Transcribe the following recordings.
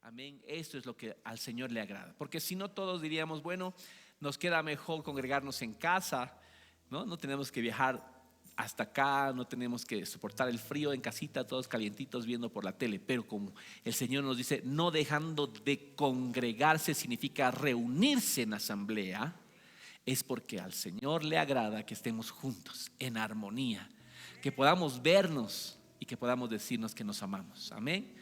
Amén. Esto es lo que al Señor le agrada. Porque si no, todos diríamos, bueno, nos queda mejor congregarnos en casa, ¿no? No tenemos que viajar hasta acá, no tenemos que soportar el frío en casita, todos calientitos viendo por la tele. Pero como el Señor nos dice, no dejando de congregarse significa reunirse en asamblea, es porque al Señor le agrada que estemos juntos en armonía, que podamos vernos y que podamos decirnos que nos amamos. Amén.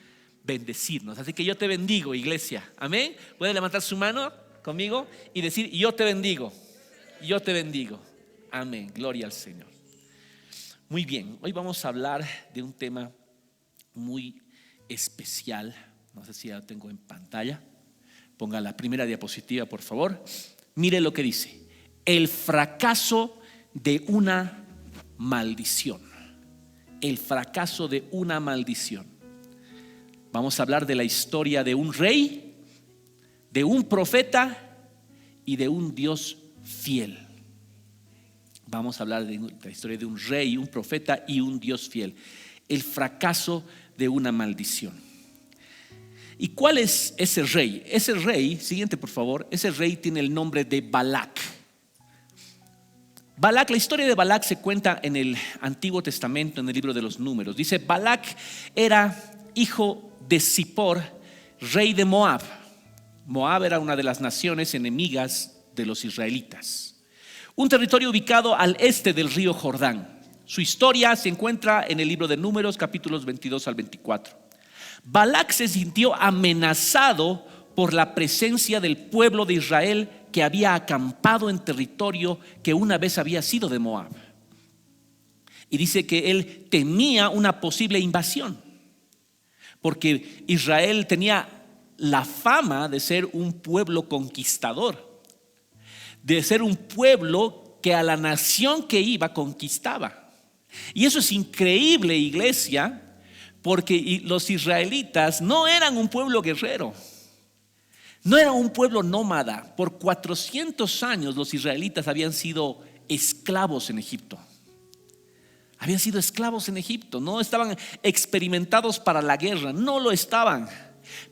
Bendecirnos. Así que yo te bendigo, iglesia. Amén. Puede levantar su mano conmigo y decir: yo te bendigo, yo te bendigo. Amén. Gloria al Señor. Muy bien, hoy vamos a hablar de un tema muy especial. No sé si ya lo tengo en pantalla. Ponga la primera diapositiva, por favor. Mire lo que dice: el fracaso de una maldición. El fracaso de una maldición. Vamos a hablar de la historia de un rey, de un profeta y de un Dios fiel. Vamos a hablar de la historia de un rey, un profeta y un Dios fiel. El fracaso de una maldición. ¿Y cuál es ese rey? Ese rey, siguiente por favor, ese rey tiene el nombre de Balac. Balac, la historia de Balac se cuenta en el Antiguo Testamento, en el libro de los Números. Dice: Balac era hijo de Zippor, rey de Moab. Moab era una de las naciones enemigas de los israelitas, un territorio ubicado al este del río Jordán. Su historia se encuentra en el libro de Números, capítulos 22 al 24. Balac se sintió amenazado por la presencia del pueblo de Israel que había acampado en territorio que una vez había sido de Moab. Y dice que él temía una posible invasión, porque Israel tenía la fama de ser un pueblo conquistador, de ser un pueblo que a la nación que iba conquistaba. Y eso es increíble, iglesia, porque los israelitas no eran un pueblo guerrero, no eran un pueblo nómada. Por 400 años los israelitas habían sido esclavos en Egipto. Habían sido esclavos en Egipto, no estaban experimentados para la guerra, no lo estaban.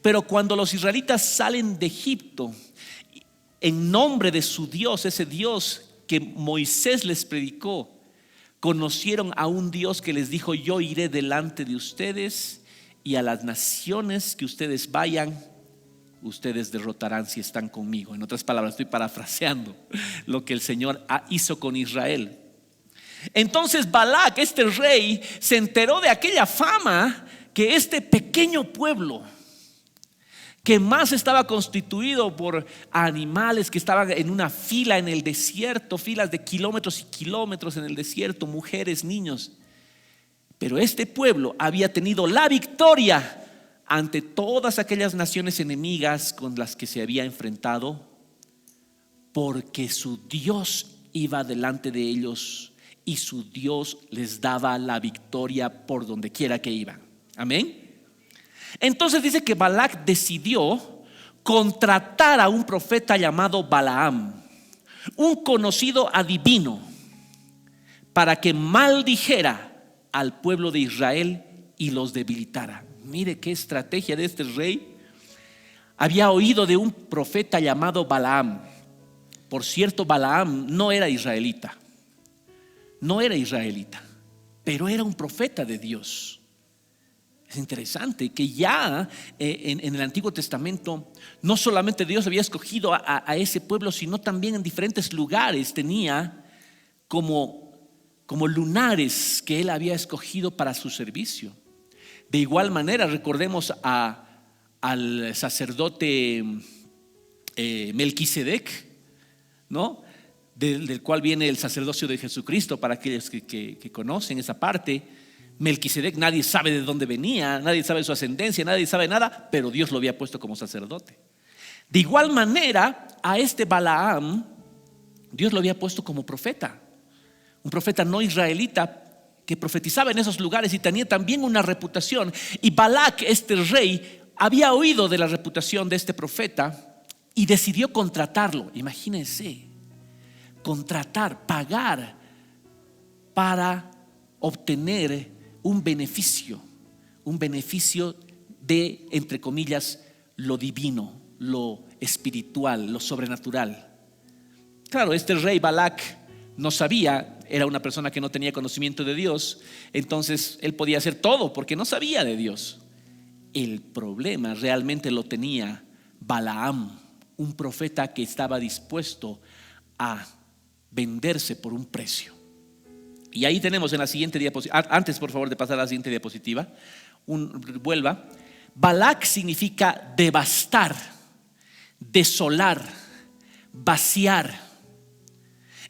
Pero cuando los israelitas salen de Egipto en nombre de su Dios, ese Dios que Moisés les predicó, conocieron a un Dios que les dijo: yo iré delante de ustedes y a las naciones que ustedes vayan, ustedes derrotarán si están conmigo. En otras palabras, estoy parafraseando lo que el Señor hizo con Israel. Entonces Balac, este rey, se enteró de aquella fama que este pequeño pueblo, que más estaba constituido por animales que estaban en una fila en el desierto, filas de kilómetros y kilómetros en el desierto, mujeres, niños. Pero este pueblo había tenido la victoria ante todas aquellas naciones enemigas con las que se había enfrentado, porque su Dios iba delante de ellos y su Dios les daba la victoria por donde quiera que iban. Amén. Entonces dice que Balac decidió contratar a un profeta llamado Balaam, un conocido adivino, para que maldijera al pueblo de Israel y los debilitara. Mire qué estrategia de este rey. Había oído de un profeta llamado Balaam. Por cierto, Balaam no era israelita, pero era un profeta de Dios. Es interesante que ya en el Antiguo Testamento no solamente Dios había escogido a ese pueblo, sino también en diferentes lugares tenía como lunares que él había escogido para su servicio. De igual manera, recordemos al sacerdote Melquisedec, ¿no? Del cual viene el sacerdocio de Jesucristo. Para aquellos que conocen esa parte, Melquisedec, nadie sabe de dónde venía, nadie sabe su ascendencia, nadie sabe nada, pero Dios lo había puesto como sacerdote. De igual manera, a este Balaam Dios lo había puesto como profeta, un profeta no israelita que profetizaba en esos lugares y tenía también una reputación. Y Balac, este rey, había oído de la reputación de este profeta y decidió contratarlo. Imagínense, contratar, pagar para obtener un beneficio de, entre comillas, lo divino, lo espiritual, lo sobrenatural. Claro, este rey Balac no sabía, era una persona que no tenía conocimiento de Dios, entonces él podía hacer todo porque no sabía de Dios. El problema realmente lo tenía Balaam, un profeta que estaba dispuesto a venderse por un precio. Y ahí tenemos en la siguiente diapositiva, antes por favor de pasar a la siguiente diapositiva, vuelva. Balac significa devastar, desolar, vaciar.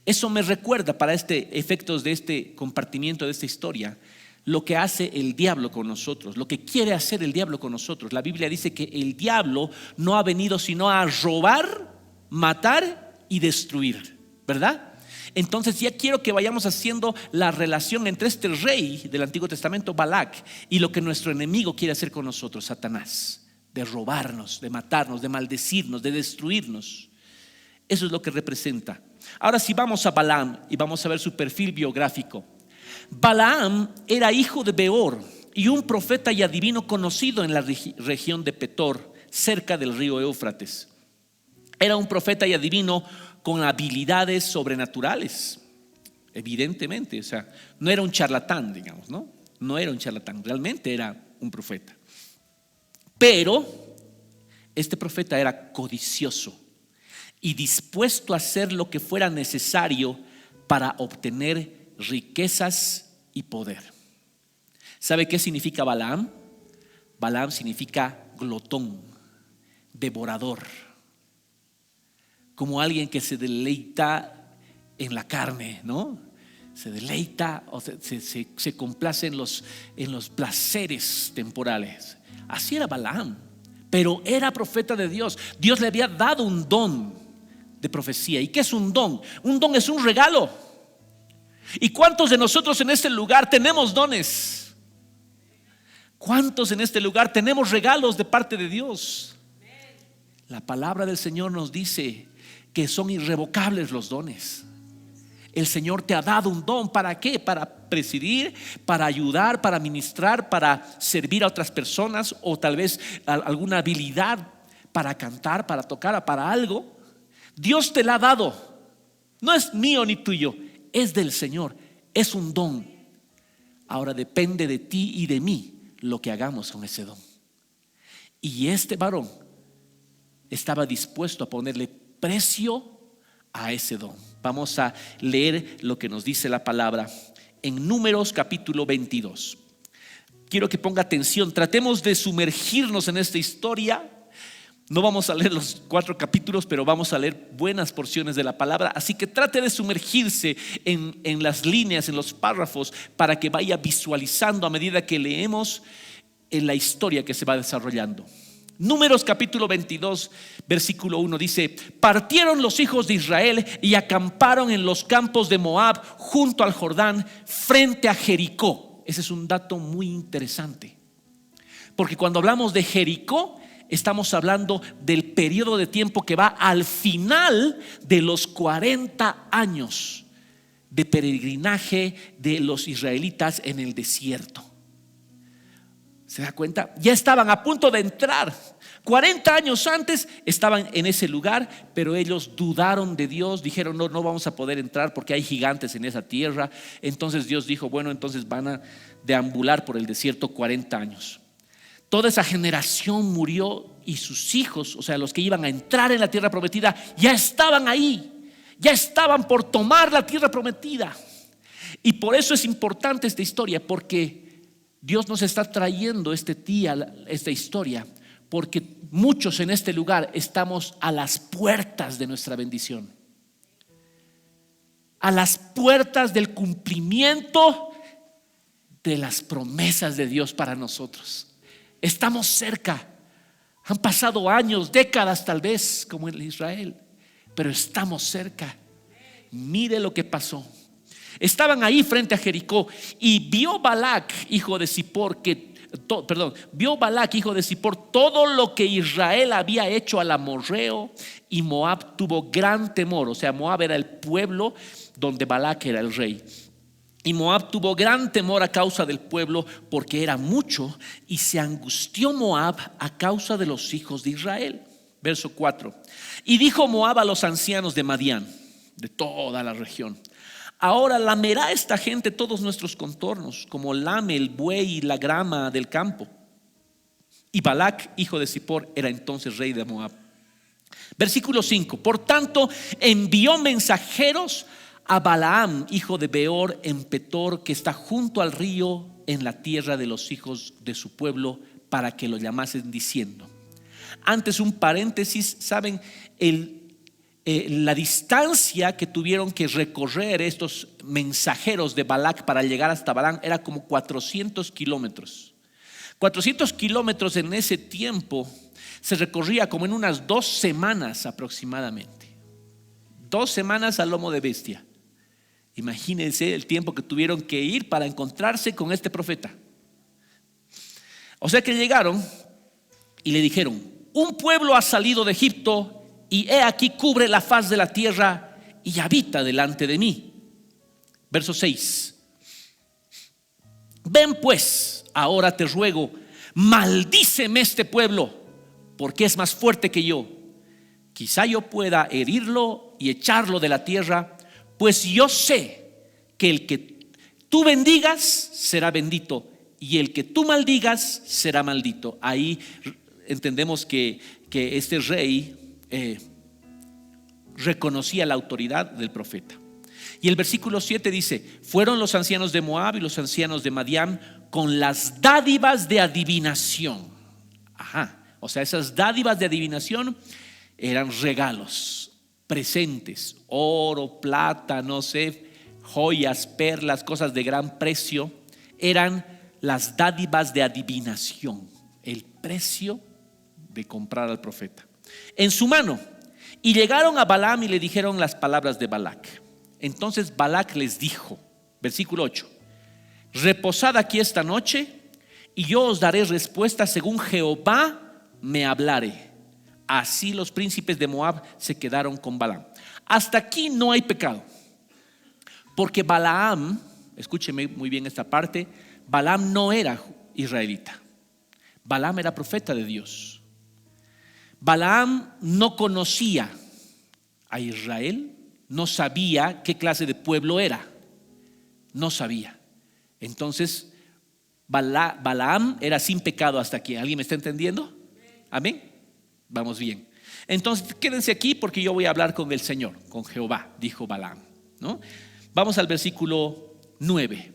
Eso me recuerda, para efectos de este compartimiento de esta historia, lo que hace el diablo con nosotros, lo que quiere hacer el diablo con nosotros. La Biblia dice que el diablo no ha venido sino a robar, matar y destruir, ¿verdad? Entonces ya quiero que vayamos haciendo la relación entre este rey del Antiguo Testamento, Balac, y lo que nuestro enemigo quiere hacer con nosotros, Satanás, de robarnos, de matarnos, de maldecirnos, de destruirnos. Eso es lo que representa. Ahora si vamos a Balaam y vamos a ver su perfil biográfico. Balaam era hijo de Beor y un profeta y adivino conocido en la región de Petor, cerca del río Éufrates. Era un profeta y adivino con habilidades sobrenaturales, evidentemente. O sea, no era un charlatán, digamos, no era un charlatán, realmente era un profeta. Pero este profeta era codicioso y dispuesto a hacer lo que fuera necesario para obtener riquezas y poder. ¿Sabe qué significa Balaam? Balaam significa glotón, devorador, como alguien que se deleita en la carne, ¿no? Se deleita o se complace en los placeres temporales. Así era Balaam, pero era profeta de Dios. Dios le había dado un don de profecía. ¿Y qué es un don? Un don es un regalo. ¿Y cuántos de nosotros en este lugar tenemos dones? ¿Cuántos en este lugar tenemos regalos de parte de Dios? La palabra del Señor nos dice que son irrevocables los dones. El Señor te ha dado un don. ¿Para qué? Para presidir, para ayudar, para ministrar, para servir a otras personas, o tal vez alguna habilidad para cantar, para tocar, para algo. Dios te la ha dado. No es mío ni tuyo, es del Señor. Es un don. Ahora depende de ti y de mí lo que hagamos con ese don. Y este varón estaba dispuesto a ponerle precio a ese don. Vamos a leer lo que nos dice la palabra en Números capítulo 22. Quiero que ponga atención, tratemos de sumergirnos en esta historia. No vamos a leer los 4 capítulos, pero vamos a leer buenas porciones de la palabra. Así que trate de sumergirse en las líneas, en los párrafos, para que vaya visualizando a medida que leemos en la historia que se va desarrollando. Números capítulo 22 versículo 1 dice: partieron los hijos de Israel y acamparon en los campos de Moab junto al Jordán, frente a Jericó. Ese es un dato muy interesante, porque cuando hablamos de Jericó estamos hablando del periodo de tiempo que va al final de los 40 años de peregrinaje de los israelitas en el desierto. ¿Se da cuenta? Ya estaban a punto de entrar. 40 años antes estaban en ese lugar, pero ellos dudaron de Dios. Dijeron: no vamos a poder entrar porque hay gigantes en esa tierra. Entonces Dios dijo: bueno, entonces van a deambular por el desierto 40 años. Toda esa generación murió y sus hijos, o sea, los que iban a entrar en la tierra prometida, ya estaban ahí. Ya estaban por tomar la tierra prometida. Y por eso es importante esta historia, porque Dios nos está trayendo esta historia, porque muchos en este lugar estamos a las puertas de nuestra bendición, a las puertas del cumplimiento de las promesas de Dios para nosotros. Estamos cerca. Han pasado años, décadas tal vez, como en Israel, pero estamos cerca. Mire lo que pasó. Estaban ahí frente a Jericó y vio Balac, hijo de Zippor, todo lo que Israel había hecho al amorreo, y Moab tuvo gran temor. O sea, Moab era el pueblo donde Balac era el rey. Y Moab tuvo gran temor a causa del pueblo, porque era mucho, y se angustió Moab a causa de los hijos de Israel. Verso 4. Y dijo Moab a los ancianos de Madián, de toda la región: ahora lamerá esta gente todos nuestros contornos, como lame el buey y la grama del campo. Y Balac, hijo de Zippor, era entonces rey de Moab. Versículo 5. Por tanto envió mensajeros a Balaam, hijo de Beor, en Petor, que está junto al río, en la tierra de los hijos de su pueblo, para que lo llamasen, diciendo. Antes, un paréntesis, saben, la distancia que tuvieron que recorrer estos mensajeros de Balac para llegar hasta Balaam era como 400 kilómetros. 400 kilómetros en ese tiempo se recorría como en unas 2 semanas aproximadamente. 2 semanas al lomo de bestia. Imagínense el tiempo que tuvieron que ir para encontrarse con este profeta. O sea que llegaron y le dijeron: un pueblo ha salido de Egipto, y he aquí cubre la faz de la tierra y habita delante de mí. Verso 6. Ven pues, ahora te ruego, maldíceme este pueblo, porque es más fuerte que yo. Quizá yo pueda herirlo y echarlo de la tierra, pues yo sé que el que tú bendigas será bendito, y el que tú maldigas será maldito. Ahí entendemos que este rey reconocía la autoridad del profeta. Y el versículo 7 dice: fueron los ancianos de Moab y los ancianos de Madián con las dádivas de adivinación. O sea, esas dádivas de adivinación eran regalos, presentes, oro, plata, no sé, joyas, perlas, cosas de gran precio. Eran las dádivas de adivinación, el precio de comprar al profeta, en su mano. Y llegaron a Balaam y le dijeron las palabras de Balac. Entonces Balac les dijo, versículo 8: reposad aquí esta noche, y yo os daré respuesta según Jehová me hablare. Así los príncipes de Moab se quedaron con Balaam. Hasta aquí no hay pecado, porque Balaam, escúcheme muy bien esta parte, Balaam no era israelita. Balaam era profeta de Dios. Balaam no conocía a Israel, no sabía qué clase de pueblo era, no sabía. Entonces Balaam era sin pecado hasta aquí. ¿Alguien me está entendiendo? Amén. Vamos bien. Entonces quédense aquí, porque yo voy a hablar con el Señor, con Jehová, dijo Balaam, ¿no? Vamos al versículo 9.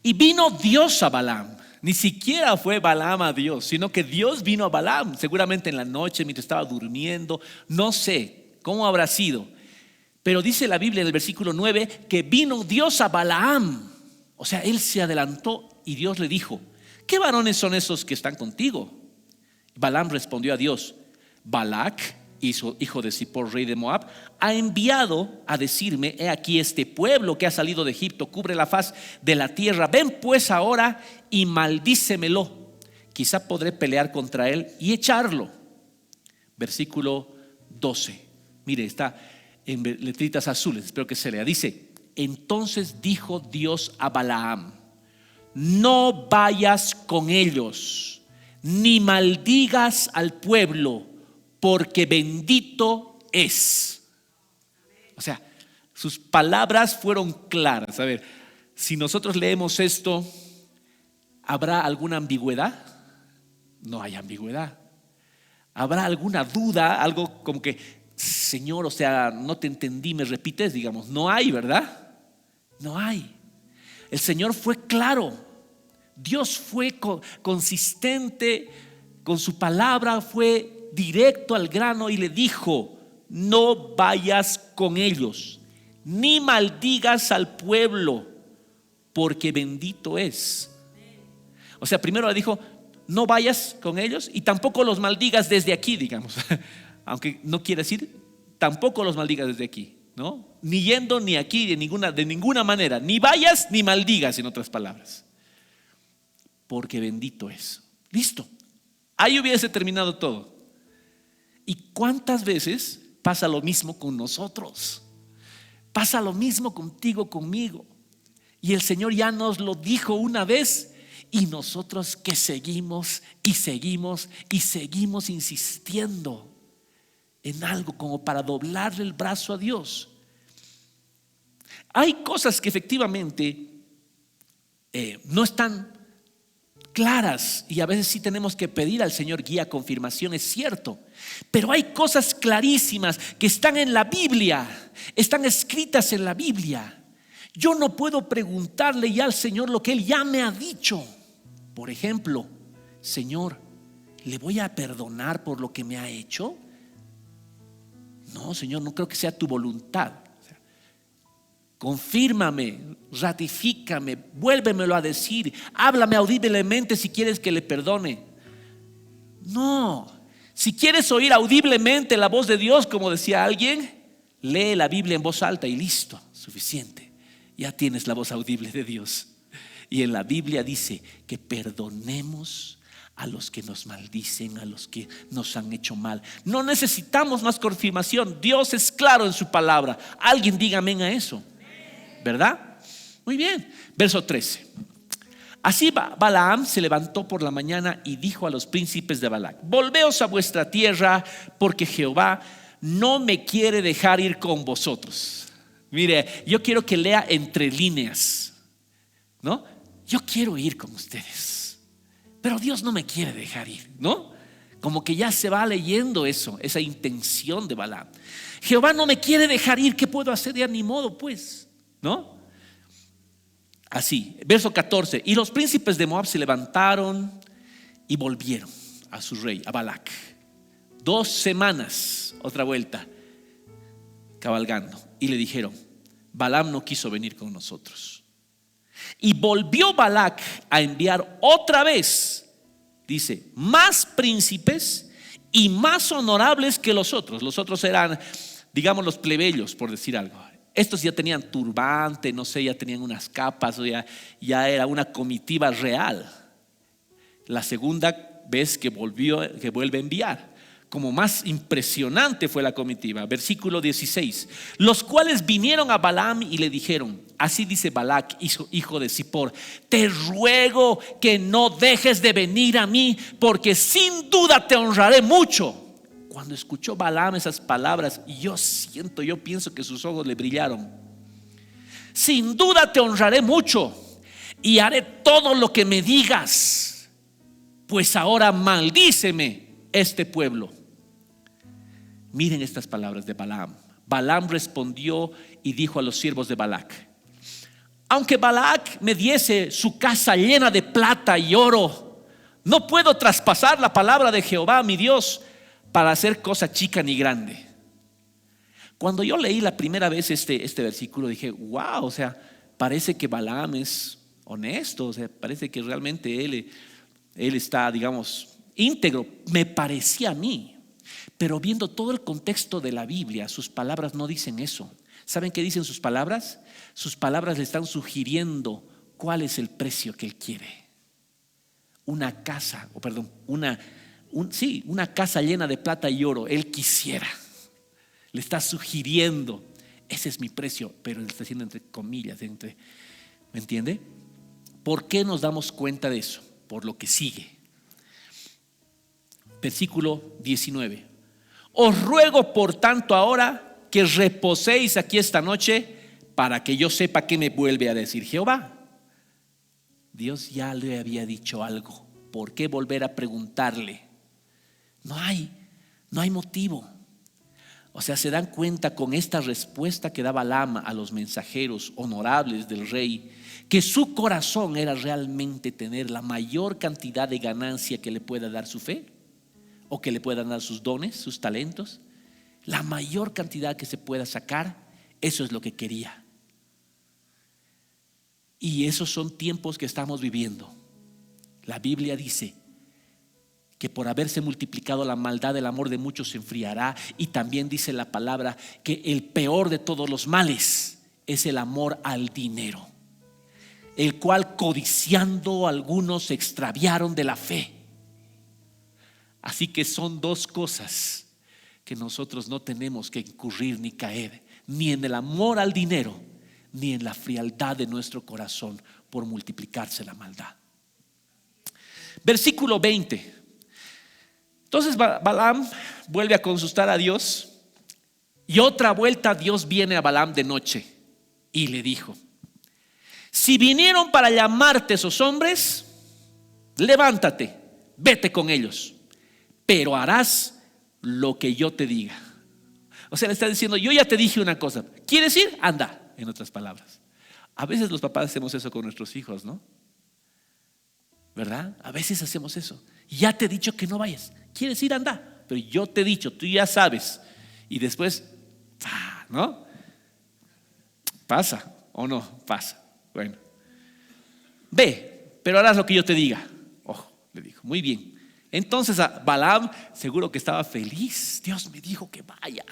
Y vino Dios a Balaam. Ni siquiera fue Balaam a Dios, sino que Dios vino a Balaam, seguramente en la noche mientras estaba durmiendo. No sé cómo habrá sido, pero dice la Biblia en el versículo 9 que vino Dios a Balaam. O sea, él se adelantó y Dios le dijo: ¿qué varones son esos que están contigo? Balaam respondió a Dios: Balac, hijo de Zippor, rey de Moab, ha enviado a decirme: he aquí este pueblo que ha salido de Egipto cubre la faz de la tierra. Ven pues ahora y maldícemelo, quizá podré pelear contra él y echarlo. Versículo 12. Mire, está en letritas azules, espero que se lea. Dice: entonces dijo Dios a Balaam: no vayas con ellos, ni maldigas al pueblo, porque bendito es. O sea, sus palabras fueron claras. A ver, si nosotros leemos esto, ¿habrá alguna ambigüedad? No hay ambigüedad. ¿Habrá alguna duda? Algo como que, Señor, o sea, no te entendí, ¿me repites? Digamos, no hay, ¿verdad? No hay. El Señor fue claro. Dios fue consistente con su palabra, fue directo al grano y le dijo: no vayas con ellos, ni maldigas al pueblo, porque bendito es. O sea, primero le dijo: no vayas con ellos y tampoco los maldigas desde aquí, digamos. Aunque no quiere decir tampoco los maldigas desde aquí, ¿no? Ni yendo ni aquí, de ninguna manera. Ni vayas ni maldigas, en otras palabras, porque bendito es. Listo. Ahí hubiese terminado todo. ¿Y cuántas veces pasa lo mismo con nosotros? Pasa lo mismo contigo, conmigo. Y el Señor ya nos lo dijo una vez, y nosotros que seguimos y seguimos y seguimos insistiendo en algo como para doblarle el brazo a Dios. Hay cosas que efectivamente no están claras, y a veces sí tenemos que pedir al Señor guía, confirmación, es cierto, pero hay cosas clarísimas que están en la Biblia, están escritas en la Biblia. Yo no puedo preguntarle ya al Señor lo que Él ya me ha dicho. Por ejemplo, Señor, ¿le voy a perdonar por lo que me ha hecho? No, Señor, no creo que sea tu voluntad. Confírmame, ratifícame, vuélvemelo a decir, háblame audiblemente si quieres que le perdone. No, si quieres oír audiblemente la voz de Dios, como decía alguien, lee la Biblia en voz alta y listo, suficiente. Ya tienes la voz audible de Dios. Y en la Biblia dice que perdonemos a los que nos maldicen, a los que nos han hecho mal. No necesitamos más confirmación. Dios es claro en su palabra. Alguien diga amén a eso, ¿verdad? Muy bien, verso 13. Así Balaam se levantó por la mañana y dijo a los príncipes de Balac: volveos a vuestra tierra, porque Jehová no me quiere dejar ir con vosotros. Mire, yo quiero que lea entre líneas, ¿no? Yo quiero ir con ustedes, pero Dios no me quiere dejar ir, ¿no? Como que ya se va leyendo eso, esa intención de Balaam. Jehová no me quiere dejar ir, ¿qué puedo hacer? Ya ni modo, pues, ¿no? Así, verso 14. Y los príncipes de Moab se levantaron y volvieron a su rey, a Balac. 2 semanas, otra vuelta, cabalgando. Y le dijeron: Balaam no quiso venir con nosotros. Y volvió Balac a enviar otra vez, dice, más príncipes y más honorables que los otros. Los otros eran, digamos, los plebeyos, por decir algo. Estos ya tenían turbante, no sé, ya tenían unas capas, ya era una comitiva real. La segunda vez que vuelve a enviar, como más impresionante fue la comitiva. Versículo 16. Los cuales vinieron a Balaam y le dijeron: así dice Balac, hijo de Zippor, te ruego que no dejes de venir a mí, porque sin duda te honraré mucho. Cuando escuchó Balaam esas palabras, yo pienso que sus ojos le brillaron. Sin duda te honraré mucho y haré todo lo que me digas, pues ahora maldíceme este pueblo. Miren estas palabras de Balaam. Balaam respondió y dijo a los siervos de Balac: aunque Balac me diese su casa llena de plata y oro, no puedo traspasar la palabra de Jehová mi Dios para hacer cosa chica ni grande. Cuando yo leí la primera vez este versículo, dije: wow, o sea, parece que Balaam es honesto, o sea, parece que realmente él está, digamos, íntegro. Me parecía a mí. Pero viendo todo el contexto de la Biblia, sus palabras no dicen eso. ¿Saben qué dicen sus palabras? Sus palabras le están sugiriendo cuál es el precio que él quiere. Una casa llena de plata y oro. Él quisiera. Le está sugiriendo: ese es mi precio, pero él está haciendo entre comillas, ¿me entiende? ¿Por qué nos damos cuenta de eso? Por lo que sigue. Versículo 19. Os ruego por tanto ahora que reposéis aquí esta noche, para que yo sepa qué me vuelve a decir Jehová. Dios ya le había dicho algo. ¿Por qué volver a preguntarle? No hay motivo. O sea, se dan cuenta con esta respuesta que daba Balaam a los mensajeros honorables del rey, que su corazón era realmente tener la mayor cantidad de ganancia que le pueda dar su fe, o que le puedan dar sus dones, sus talentos. La mayor cantidad que se pueda sacar, eso es lo que quería. Y esos son tiempos que estamos viviendo. La Biblia dice que por haberse multiplicado la maldad, el amor de muchos se enfriará. Y también dice la palabra que el peor de todos los males es el amor al dinero, el cual codiciando algunos se extraviaron de la fe. Así que son dos cosas que nosotros no tenemos que incurrir ni caer: ni en el amor al dinero, ni en la frialdad de nuestro corazón por multiplicarse la maldad. Versículo 20. Entonces Balaam vuelve a consultar a Dios, y otra vuelta Dios viene a Balaam de noche y le dijo: si vinieron para llamarte esos hombres, levántate, vete con ellos, pero harás lo que yo te diga. O sea, le está diciendo: yo ya te dije una cosa, ¿quieres ir? Anda, en otras palabras. A veces los papás hacemos eso con nuestros hijos, ¿no? ¿Verdad? A veces hacemos eso. Ya te he dicho que no vayas, ¿quieres ir? Anda, pero yo te he dicho, tú ya sabes. Y después, ¿no? ¿Pasa o no? Pasa. Bueno, ve, pero harás lo que yo te diga. Ojo, le dijo, muy bien. Entonces a Balaam seguro que estaba feliz. Dios me dijo que vaya.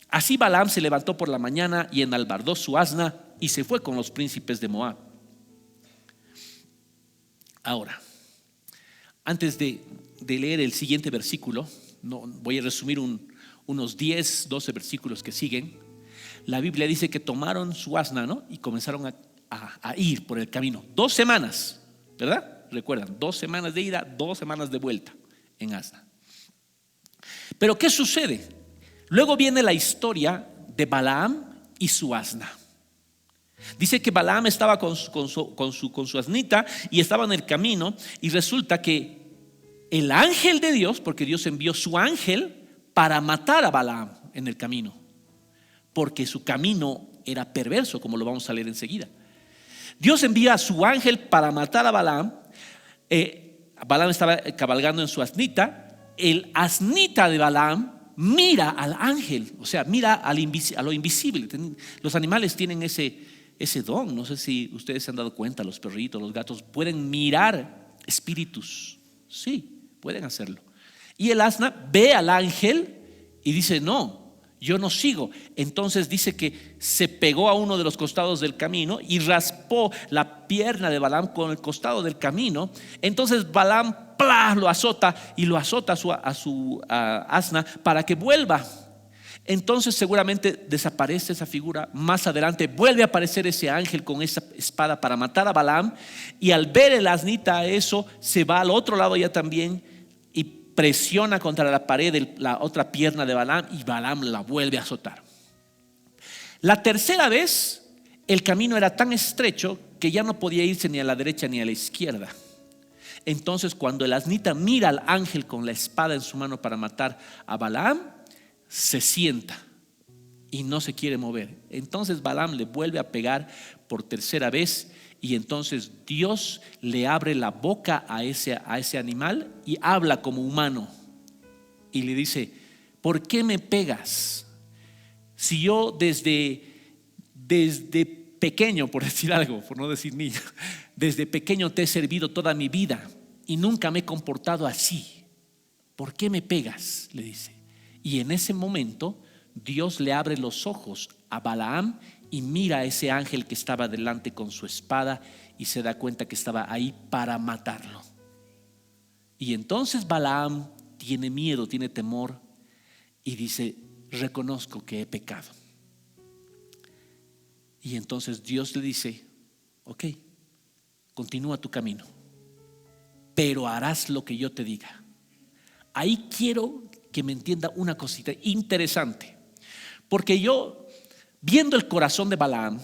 Así Balaam se levantó por la mañana y enalbardó su asna y se fue con los príncipes de Moab. Ahora, antes de leer el siguiente versículo, voy a resumir unos 10, 12 versículos que siguen. La Biblia dice que tomaron su asna, ¿no? Y comenzaron a ir por el camino 2 semanas, ¿verdad? Recuerdan, 2 semanas de ida, 2 semanas de vuelta en asna. Pero ¿qué sucede? Luego viene la historia de Balaam y su asna. Dice que Balaam estaba con su asnita y estaba en el camino, y resulta que el ángel de Dios, porque Dios envió su ángel para matar a Balaam en el camino, porque su camino era perverso, como lo vamos a leer enseguida. Dios envía a su ángel para matar a Balaam. Balaam estaba cabalgando en su asnita. El asnita de Balaam mira al ángel, o sea, mira a lo invisible. Los animales tienen ese don. No sé si ustedes se han dado cuenta, los perritos, los gatos pueden mirar espíritus. Sí, pueden hacerlo. Y el asna ve al ángel y dice: no, yo no sigo. Entonces dice que se pegó a uno de los costados del camino y raspó la pierna de Balaam con el costado del camino. Entonces Balaam lo azota, y lo azota a su asna para que vuelva. Entonces seguramente desaparece esa figura. Más adelante vuelve a aparecer ese ángel con esa espada para matar a Balaam, y al ver el asnita eso, se va al otro lado ya también y presiona contra la pared la otra pierna de Balaam, y Balaam la vuelve a azotar. La tercera vez el camino era tan estrecho que ya no podía irse ni a la derecha ni a la izquierda. Entonces cuando el asnita mira al ángel con la espada en su mano para matar a Balaam, se sienta y no se quiere mover. Entonces Balaam le vuelve a pegar por tercera vez, y entonces Dios le abre la boca a ese animal y habla como humano y le dice: ¿por qué me pegas? Si yo desde pequeño, por decir algo, por no decir niño, desde pequeño te he servido toda mi vida y nunca me he comportado así. ¿Por qué me pegas?, le dice. Y en ese momento Dios le abre los ojos a Balaam y mira a ese ángel que estaba delante con su espada, y se da cuenta que estaba ahí para matarlo. Y entonces Balaam tiene miedo, tiene temor, y dice: reconozco que he pecado. Y entonces Dios le dice: ok, continúa tu camino, pero harás lo que yo te diga. Ahí quiero que me entienda una cosita interesante, porque yo, viendo el corazón de Balaam,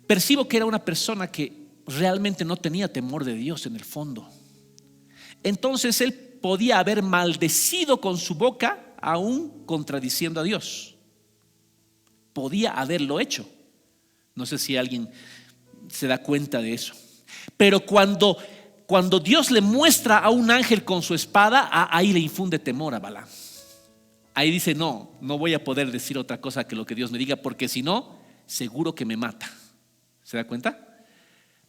percibo que era una persona que realmente no tenía temor de Dios en el fondo. Entonces él podía haber maldecido con su boca, aún contradiciendo a Dios. Podía haberlo hecho. No sé si alguien se da cuenta de eso. Pero cuando Dios le muestra a un ángel con su espada, ahí le infunde temor a Balaam. Ahí dice: no voy a poder decir otra cosa que lo que Dios me diga, porque si no, seguro que me mata. ¿Se da cuenta?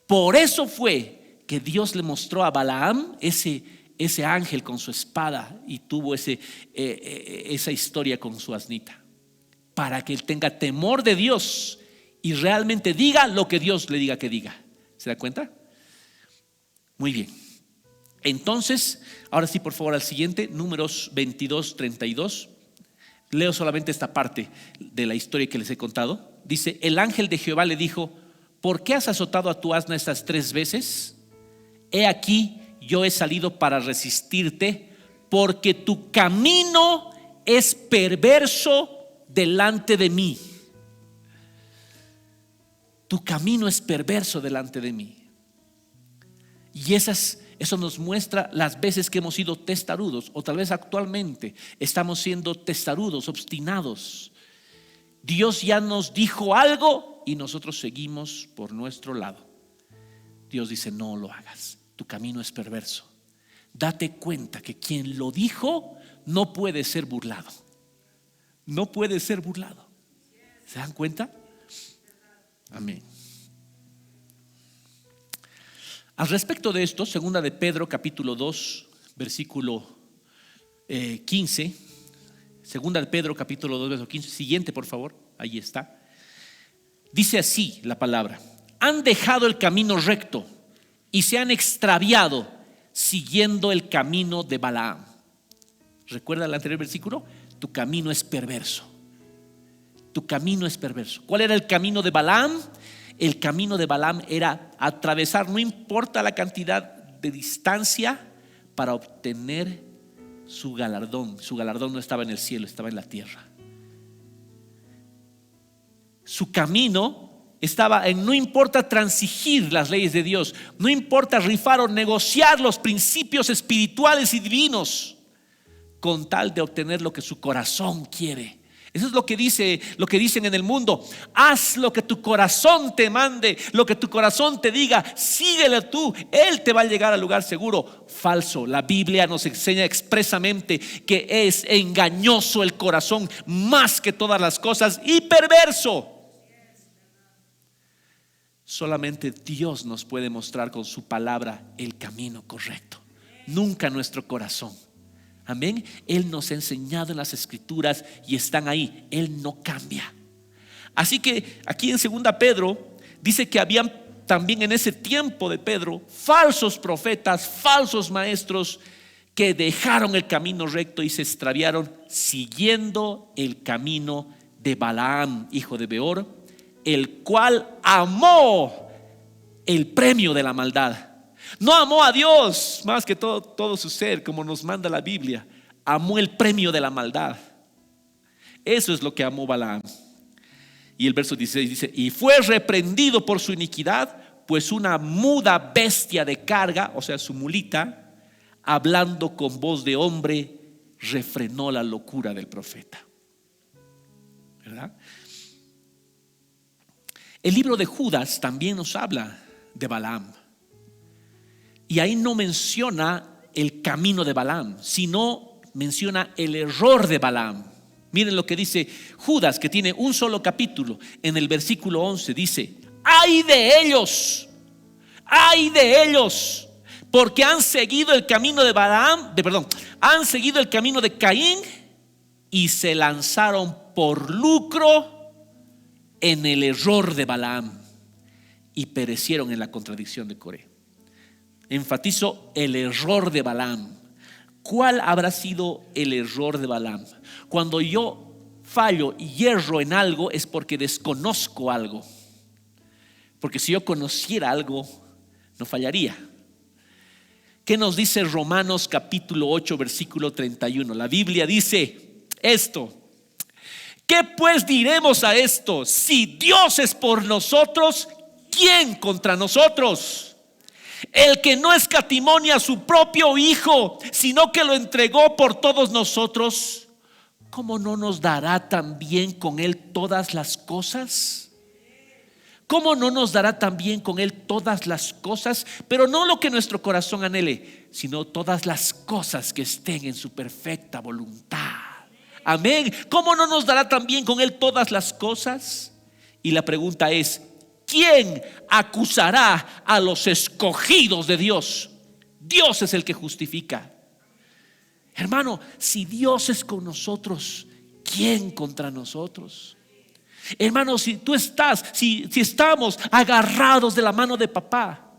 Por eso fue que Dios le mostró a Balaam ese ángel con su espada, y tuvo esa historia con su asnita, para que él tenga temor de Dios y realmente diga lo que Dios le diga que diga. ¿Se da cuenta? Muy bien. Entonces, ahora sí, por favor, al siguiente, Números 22, 32. Leo solamente esta parte de la historia que les he contado. Dice: el ángel de Jehová le dijo: ¿por qué has azotado a tu asna estas 3 veces? He aquí, yo he salido para resistirte, porque tu camino es perverso delante de mí. Tu camino es perverso delante de mí. Y eso nos muestra las veces que hemos sido testarudos, o tal vez actualmente estamos siendo testarudos, obstinados. Dios ya nos dijo algo y nosotros seguimos por nuestro lado. Dios dice: no lo hagas, tu camino es perverso. Date cuenta que quien lo dijo no puede ser burlado. No puede ser burlado. ¿Se dan cuenta? Amén. Al respecto de esto, segunda de Pedro capítulo 2 versículo 15. Segunda de Pedro capítulo 2 versículo 15. Siguiente, por favor. Ahí está. Dice así la palabra: han dejado el camino recto y se han extraviado siguiendo el camino de Balaam. ¿Recuerda el anterior versículo? Tu camino es perverso. Tu camino es perverso. ¿Cuál era el camino de Balaam? El camino de Balaam era atravesar, no importa la cantidad de distancia, para obtener su galardón. Su galardón no estaba en el cielo, estaba en la tierra. Su camino estaba en: no importa transigir las leyes de Dios, no importa rifar o negociar los principios espirituales y divinos, con tal de obtener lo que su corazón quiere. Eso es lo que dicen en el mundo: haz lo que tu corazón te mande, lo que tu corazón te diga, síguele tú, Él te va a llegar al lugar seguro. Falso. La Biblia nos enseña expresamente que es engañoso el corazón más que todas las cosas, y perverso. Solamente Dios nos puede mostrar con su palabra el camino correcto, nunca nuestro corazón. Amén. Él nos ha enseñado en las escrituras y están ahí. Él no cambia. Así que aquí en 2 Pedro dice que habían también en ese tiempo de Pedro falsos profetas, falsos maestros, que dejaron el camino recto y se extraviaron siguiendo el camino de Balaam, hijo de Beor, el cual amó el premio de la maldad. No amó a Dios más que todo su ser, como nos manda la Biblia. Amó el premio de la maldad. Eso es lo que amó Balaam. Y el verso 16 dice: y fue reprendido por su iniquidad, pues una muda bestia de carga, o sea, su mulita, hablando con voz de hombre, refrenó la locura del profeta. ¿Verdad? El libro de Judas también nos habla de Balaam. Y ahí no menciona el camino de Balaam, sino menciona el error de Balaam. Miren lo que dice Judas, que tiene un solo capítulo. En el versículo 11 dice: ¡ay de ellos! ¡Ay de ellos! Porque han seguido el camino de han seguido el camino de Caín y se lanzaron por lucro en el error de Balaam y perecieron en la contradicción de Coré. Enfatizo el error de Balaam. ¿Cuál habrá sido el error de Balaam? Cuando yo fallo y hierro en algo, es porque desconozco algo. Porque si yo conociera algo, no fallaría. ¿Qué nos dice Romanos capítulo 8 versículo 31? La Biblia dice esto: ¿qué pues diremos a esto? Si Dios es por nosotros, ¿quién contra nosotros? El que no escatimó ni a su propio Hijo, sino que lo entregó por todos nosotros, ¿cómo no nos dará también con Él todas las cosas? ¿Cómo no nos dará también con Él todas las cosas? Pero no lo que nuestro corazón anhele, sino todas las cosas que estén en su perfecta voluntad. Amén. ¿Cómo no nos dará también con Él todas las cosas? Y la pregunta es: ¿quién acusará a los escogidos de Dios? Dios es el que justifica. Hermano, si Dios es con nosotros, ¿quién contra nosotros? Hermano, si estamos agarrados de la mano de papá,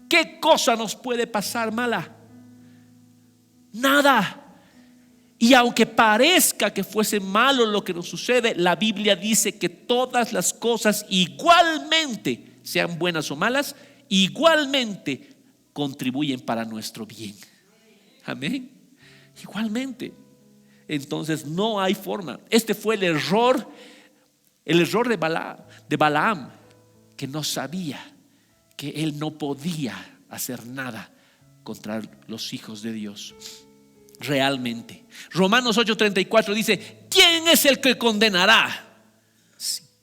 ¿qué cosa nos puede pasar mala? Nada. Y aunque parezca que fuese malo lo que nos sucede, la Biblia dice que todas las cosas igualmente, sean buenas o malas, igualmente contribuyen para nuestro bien. Amén. Igualmente. Entonces no hay forma. Este fue el error de Balaam, que no sabía que él no podía hacer nada contra los hijos de Dios. Realmente. Romanos 8:34 dice: ¿quién es el que condenará?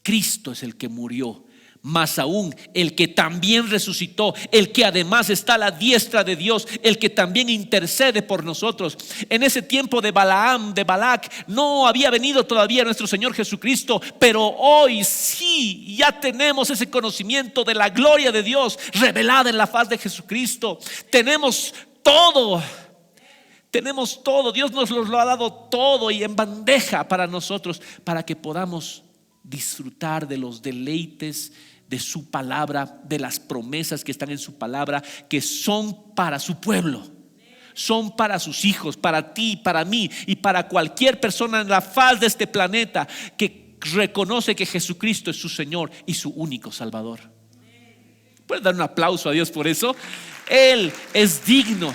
Cristo es el que murió, más aún el que también resucitó, el que además está a la diestra de Dios, el que también intercede por nosotros. En ese tiempo de Balac, no había venido todavía nuestro Señor Jesucristo, pero hoy sí ya tenemos ese conocimiento de la gloria de Dios revelada en la faz de Jesucristo. Tenemos todo. Dios nos lo ha dado todo y en bandeja para nosotros, para que podamos disfrutar de los deleites de su palabra, de las promesas que están en su palabra, que son para su pueblo, son para sus hijos, para ti, para mí y para cualquier persona en la faz de este planeta que reconoce que Jesucristo es su Señor y su único Salvador. ¿Puedes dar un aplauso a Dios por eso? Él es digno.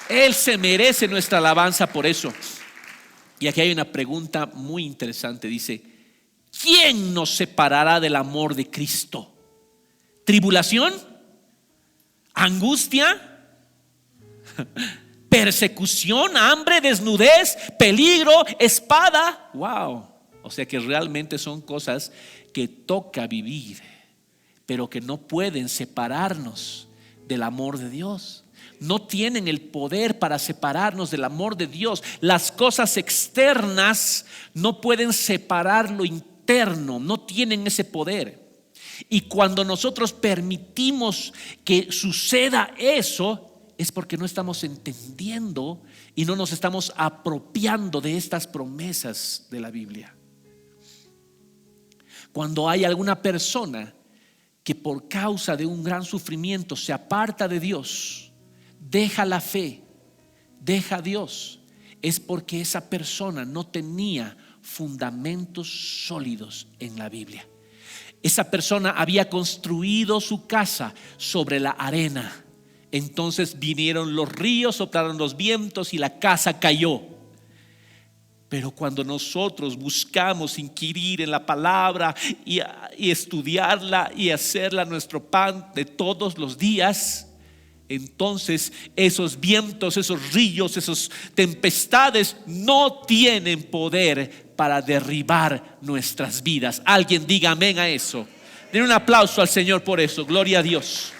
Él se merece nuestra alabanza por eso. Y aquí hay una pregunta muy interesante. Dice: ¿quién nos separará del amor de Cristo? ¿Tribulación? ¿Angustia? ¿Persecución? ¿Hambre? ¿Desnudez? ¿Peligro? ¿Espada? Wow. O sea que realmente son cosas que toca vivir, pero que no pueden separarnos del amor de Dios. No tienen el poder para separarnos del amor de Dios. Las cosas externas no pueden separar lo interno, no tienen ese poder. Y cuando nosotros permitimos que suceda eso, es porque no estamos entendiendo y no nos estamos apropiando de estas promesas de la Biblia. Cuando hay alguna persona que por causa de un gran sufrimiento se aparta de Dios, deja la fe, deja a Dios, es porque esa persona no tenía fundamentos sólidos en la Biblia. Esa persona había construido su casa sobre la arena. Entonces vinieron los ríos, soplaron los vientos y la casa cayó. Pero cuando nosotros buscamos inquirir en la palabra y estudiarla y hacerla nuestro pan de todos los días, entonces esos vientos, esos ríos, esas tempestades no tienen poder para derribar nuestras vidas. Alguien diga amén a eso. Den un aplauso al Señor por eso. Gloria a Dios.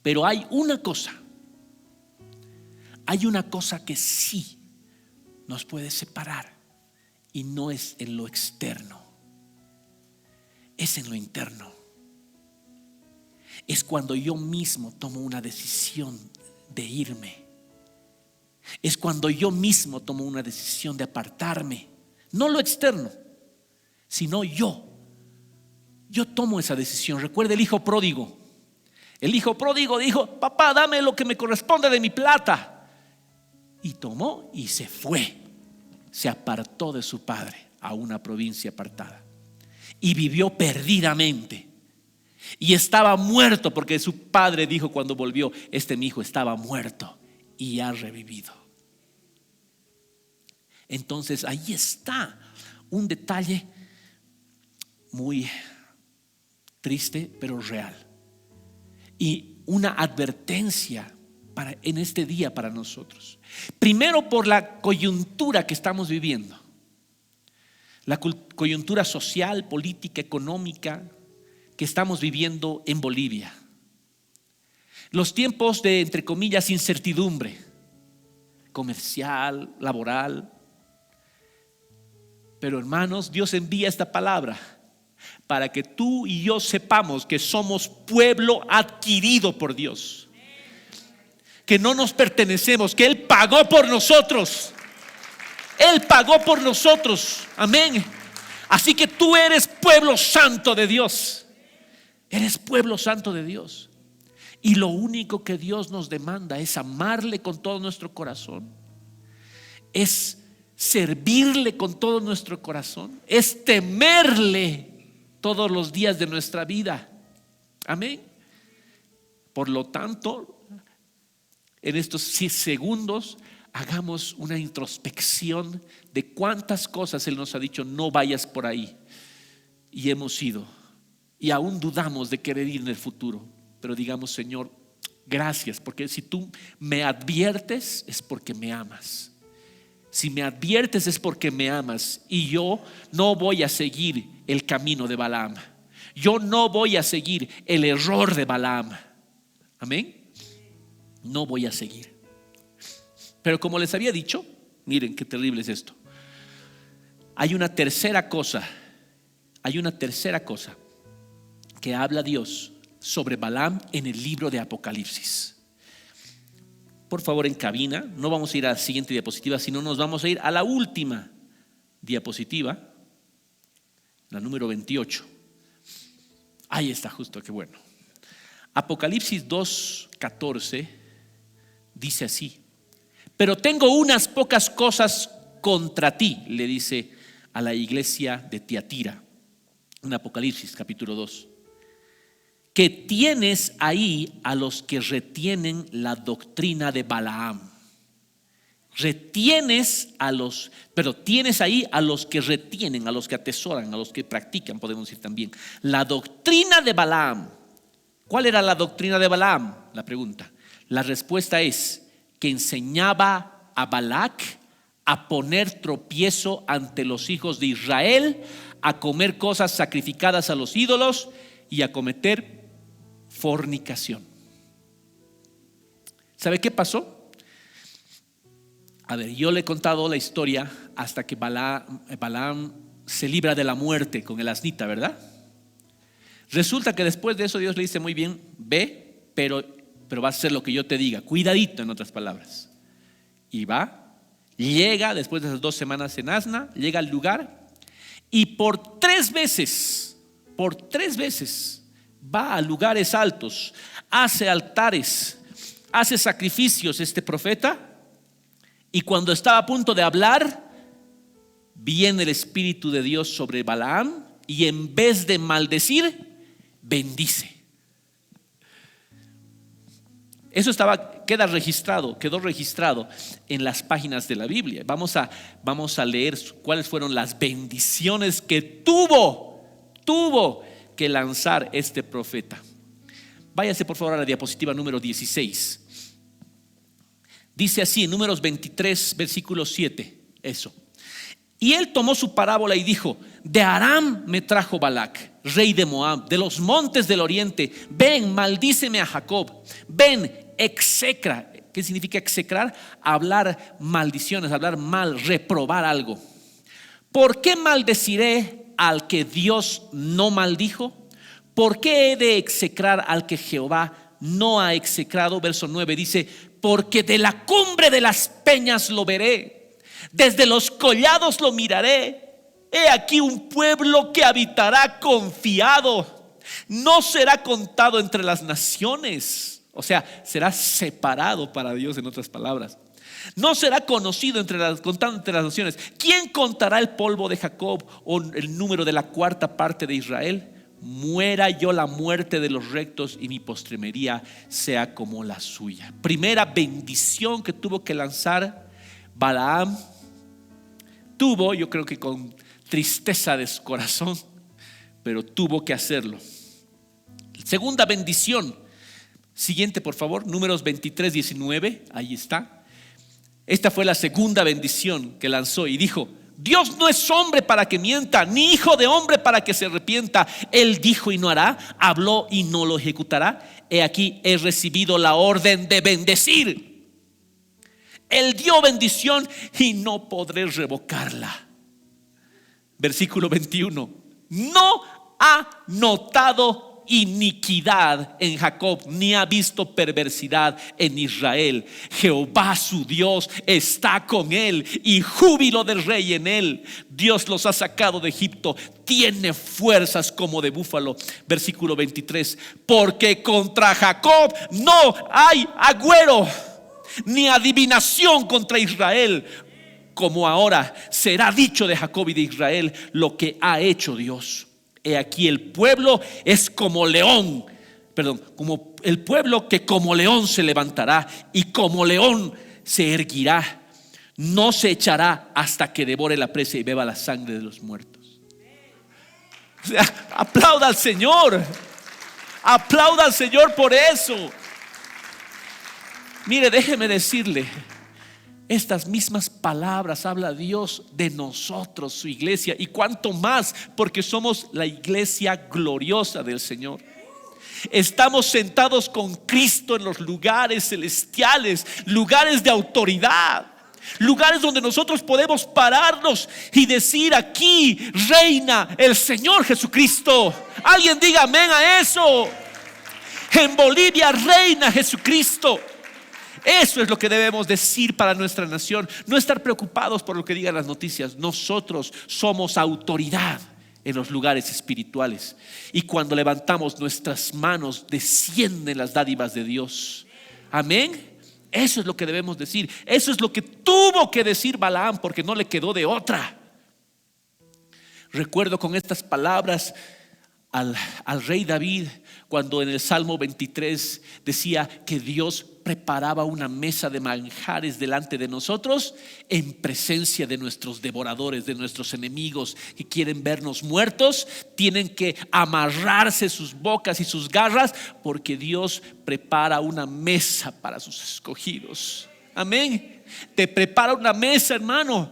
Pero hay una cosa que sí nos puede separar, y no es en lo externo, es en lo interno. Es cuando yo mismo tomo una decisión de irme. Es cuando yo mismo tomo una decisión de apartarme. No lo externo, sino yo tomo esa decisión. Recuerda el hijo pródigo. El hijo pródigo dijo: papá, dame lo que me corresponde de mi plata. Y tomó y se fue. Se apartó de su padre a una provincia apartada y vivió perdidamente. Y estaba muerto, porque su padre dijo cuando volvió: mi hijo estaba muerto y ha revivido. Entonces ahí está un detalle muy triste pero real, y una advertencia en este día para nosotros. Primero, por la coyuntura que estamos viviendo, la coyuntura social, política, económica que estamos viviendo en Bolivia. Los tiempos de, entre comillas, incertidumbre comercial, laboral. Pero hermanos, Dios envía esta palabra para que tú y yo sepamos que somos pueblo adquirido por Dios, que no nos pertenecemos, que Él pagó por nosotros. Él pagó por nosotros. Amén. Así que tú eres pueblo santo de Dios. Eres pueblo santo de Dios. Y lo único que Dios nos demanda es amarle con todo nuestro corazón, es servirle con todo nuestro corazón, es temerle todos los días de nuestra vida. Amén. Por lo tanto, en estos 6 segundos hagamos una introspección de cuántas cosas Él nos ha dicho: no vayas por ahí, y hemos ido, y aún dudamos de querer ir en el futuro. Pero digamos: Señor, gracias, porque si tú me adviertes es porque me amas. Si me adviertes es porque me amas, y yo no voy a seguir el camino de Balaam. Yo no voy a seguir el error de Balaam. Amén. No voy a seguir. Pero como les había dicho, miren qué terrible es esto. Hay una tercera cosa que habla Dios sobre Balaam en el libro de Apocalipsis. Por favor, en cabina, no vamos a ir a la siguiente diapositiva, sino nos vamos a ir a la última diapositiva, la número 28. Ahí está, justo, qué bueno. Apocalipsis 2:14 dice así: pero tengo unas pocas cosas contra ti, le dice a la iglesia de Tiatira, en Apocalipsis capítulo 2, que tienes ahí a los que retienen la doctrina de Balaam. Tienes ahí a los que retienen, a los que atesoran, a los que practican, podemos decir también, la doctrina de Balaam. ¿Cuál era la doctrina de Balaam? La pregunta. La respuesta es que enseñaba a Balac a poner tropiezo ante los hijos de Israel, a comer cosas sacrificadas a los ídolos y a cometer fornicación. ¿Sabe qué pasó? A ver, yo le he contado la historia hasta que Balaam se libra de la muerte con el asnita, ¿verdad? Resulta que después de eso Dios le dice: muy bien, ve, pero va a hacer lo que yo te diga. Cuidadito, en otras palabras. Y va, llega después de esas 2 semanas en asna, llega al lugar y por 3 veces va a lugares altos, hace altares, hace sacrificios este profeta. Y cuando estaba a punto de hablar, viene el Espíritu de Dios sobre Balaam y en vez de maldecir, bendice. Eso quedó registrado en las páginas de la Biblia. Vamos a leer cuáles fueron las bendiciones que tuvo que lanzar este profeta. Váyase por favor a la diapositiva número 16. Dice así en Números 23, versículo 7, eso. Y él tomó su parábola y dijo: de Aram me trajo Balac, rey de Moab, de los montes del oriente. Ven, maldíceme a Jacob. Ven, execra. ¿Qué significa execrar? Hablar maldiciones, hablar mal, reprobar algo. ¿Por qué maldeciré al que Dios no maldijo? ¿Por qué he de execrar al que Jehová no ha execrado? Verso 9 dice: porque de la cumbre de las peñas lo veré, desde los collados lo miraré. He aquí un pueblo que habitará confiado, no será contado entre las naciones. O sea, será separado para Dios, en otras palabras. No será conocido contado entre las naciones. ¿Quién contará el polvo de Jacob o el número de la 4ª parte de Israel? Muera yo la muerte de los rectos y mi postremería sea como la suya. Primera bendición que tuvo que lanzar Balaam. Yo creo que con tristeza de su corazón, pero tuvo que hacerlo. Segunda bendición. Siguiente, por favor, Números 23, 19. Ahí está. Esta fue la segunda bendición que lanzó y dijo: Dios no es hombre para que mienta, ni hijo de hombre para que se arrepienta. Él dijo y no hará, habló y no lo ejecutará. He aquí, he recibido la orden de bendecir. Él dio bendición y no podré revocarla. Versículo 21. No ha notado iniquidad en Jacob, ni ha visto perversidad en Israel. Jehová su Dios está con él, y júbilo del rey en él. Dios los ha sacado de Egipto, tiene fuerzas como de búfalo. Versículo 23: porque contra Jacob no hay agüero, ni adivinación contra Israel. Como ahora será dicho de Jacob y de Israel lo que ha hecho Dios. He aquí el pueblo es como león, como el pueblo que como león se levantará y como león se erguirá. No se echará hasta que devore la presa y beba la sangre de los muertos. O sea, aplauda al Señor. Aplauda al Señor por eso. Mire, déjeme decirle, estas mismas palabras habla Dios de nosotros, su iglesia, y cuánto más porque somos la iglesia gloriosa del Señor. Estamos sentados con Cristo en los lugares celestiales, lugares de autoridad, lugares donde nosotros podemos pararnos y decir: aquí reina el Señor Jesucristo. Alguien diga amén a eso. En Bolivia reina Jesucristo. Eso es lo que debemos decir para nuestra nación. No estar preocupados por lo que digan las noticias. Nosotros somos autoridad en los lugares espirituales, y cuando levantamos nuestras manos descienden las dádivas de Dios. Amén. Eso es lo que debemos decir. Eso es lo que tuvo que decir Balaam, porque no le quedó de otra. Recuerdo con estas palabras al rey David, cuando en el Salmo 23 decía que Dios preparaba una mesa de manjares delante de nosotros, en presencia de nuestros devoradores, de nuestros enemigos que quieren vernos muertos. Tienen que amarrarse sus bocas y sus garras, porque Dios prepara una mesa para sus escogidos. Amén. Te prepara una mesa, hermano,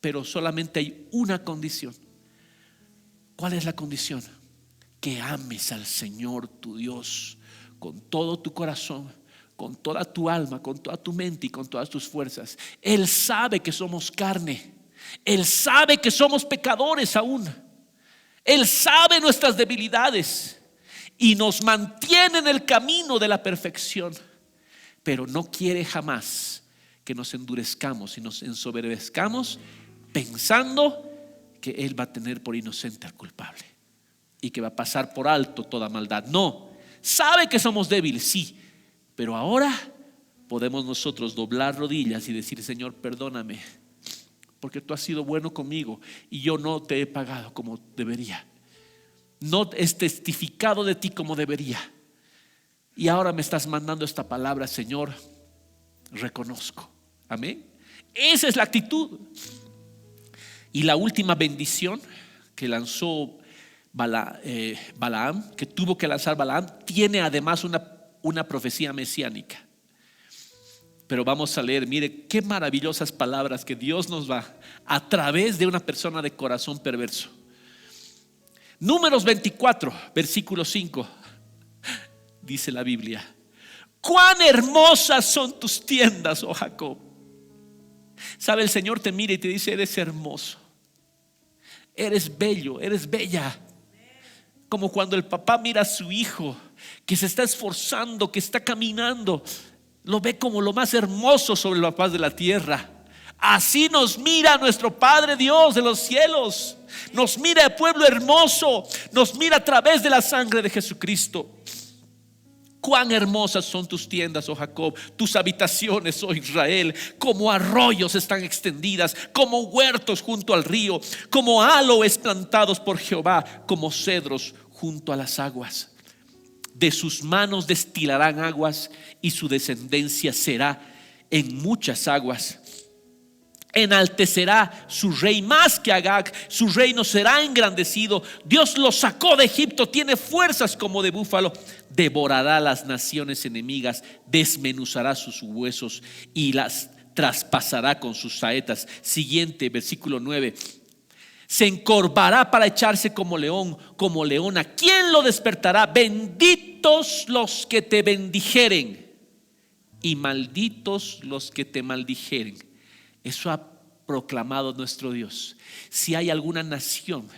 pero solamente hay una condición. ¿Cuál es la condición? Que ames al Señor tu Dios con todo tu corazón, con toda tu alma, con toda tu mente y con todas tus fuerzas. Él sabe que somos carne. Él sabe que somos pecadores aún. Él sabe nuestras debilidades y nos mantiene en el camino de la perfección. Pero no quiere jamás que nos endurezcamos y nos ensoberbezcamos pensando que Él va a tener por inocente al culpable y que va a pasar por alto toda maldad. No, sabe que somos débiles, sí, pero ahora podemos nosotros doblar rodillas y decir: Señor, perdóname, porque tú has sido bueno conmigo y yo no te he pagado como debería, no he testificado de ti como debería, y ahora me estás mandando esta palabra. Señor, reconozco. Amén. Esa es la actitud. Y la última bendición que lanzó Balaam, que tuvo que lanzar Balaam, tiene además una profecía mesiánica. Pero vamos a leer, mire qué maravillosas palabras que Dios nos va a través de una persona de corazón perverso. Números 24, versículo 5, dice la Biblia: cuán hermosas son tus tiendas, oh Jacob. Sabe, el Señor te mira y te dice: eres hermoso, eres bello, eres bella. Como cuando el papá mira a su hijo que se está esforzando, que está caminando, lo ve como lo más hermoso sobre la faz de la tierra. Así nos mira nuestro Padre Dios de los cielos. Nos mira el pueblo hermoso, nos mira a través de la sangre de Jesucristo. Cuán hermosas son tus tiendas, oh Jacob, tus habitaciones, oh Israel. Como arroyos están extendidas, como huertos junto al río, como aloes plantados por Jehová, como cedros junto a las aguas. De sus manos destilarán aguas, y su descendencia será en muchas aguas. Enaltecerá su rey más que Agag, su reino será engrandecido. Dios lo sacó de Egipto, tiene fuerzas como de búfalo. Devorará las naciones enemigas, desmenuzará sus huesos y las traspasará con sus saetas. Siguiente, versículo 9. Se encorvará para echarse como león, como leona. ¿Quién lo despertará? Benditos los que te bendijeren y malditos los que te maldijeren. Eso ha proclamado nuestro Dios. Si hay alguna nación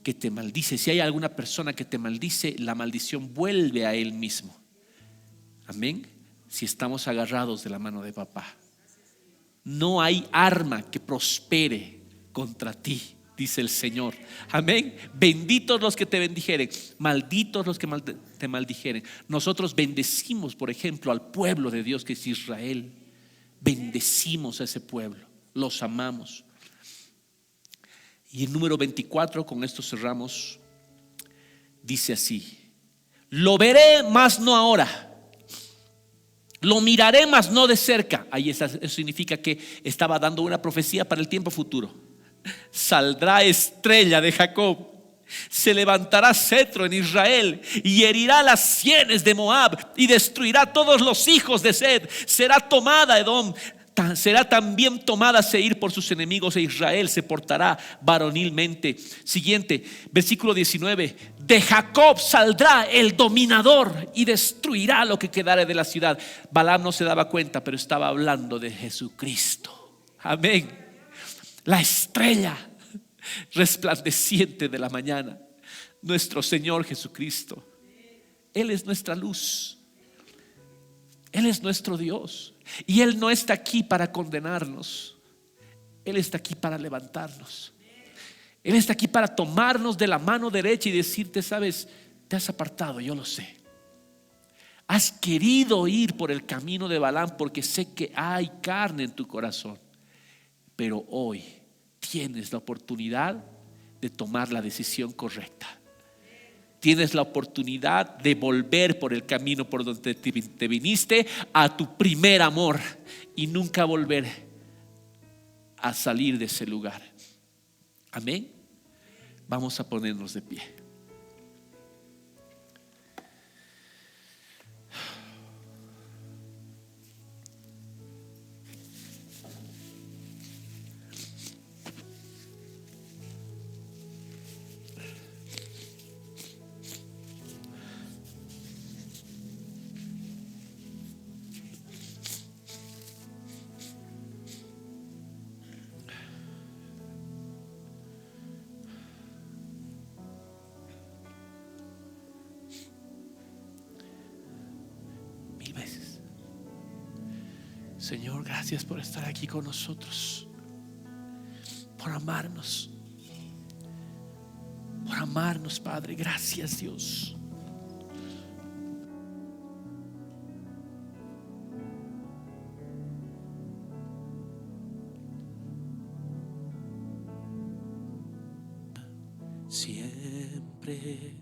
que te maldice. Si hay alguna persona que te maldice, la maldición vuelve a él mismo. Amén. Si estamos agarrados de la mano de papá, no hay arma que prospere contra ti, dice el Señor. Amén. Benditos los que te bendijeren, malditos los que te maldijeren. Nosotros bendecimos, por ejemplo, al pueblo de Dios que es Israel. Bendecimos a ese pueblo, los amamos. Y el número 24, con esto cerramos, dice así: lo veré, mas no ahora. Lo miraré, mas no de cerca. Ahí está, eso significa que estaba dando una profecía para el tiempo futuro. Saldrá estrella de Jacob, se levantará cetro en Israel y herirá las sienes de Moab y destruirá todos los hijos de Sed. Será tomada Edom, será también tomada Seir por sus enemigos, e Israel se portará varonilmente. Siguiente, versículo 19: de Jacob saldrá el dominador y destruirá lo que quedare de la ciudad. Balaam no se daba cuenta, pero estaba hablando de Jesucristo. Amén. La estrella resplandeciente de la mañana, nuestro Señor Jesucristo. Él es nuestra luz, Él es nuestro Dios. Y Él no está aquí para condenarnos, Él está aquí para levantarnos. Él está aquí para tomarnos de la mano derecha y decirte: sabes, te has apartado, yo lo sé. Has querido ir por el camino de Balaam porque sé que hay carne en tu corazón. Pero hoy tienes la oportunidad de tomar la decisión correcta. Tienes la oportunidad de volver por el camino por donde te viniste, a tu primer amor, y nunca volver a salir de ese lugar. Amén. Vamos a ponernos de pie. Señor, gracias por estar aquí con nosotros, por amarnos, Padre. Gracias, Dios. Siempre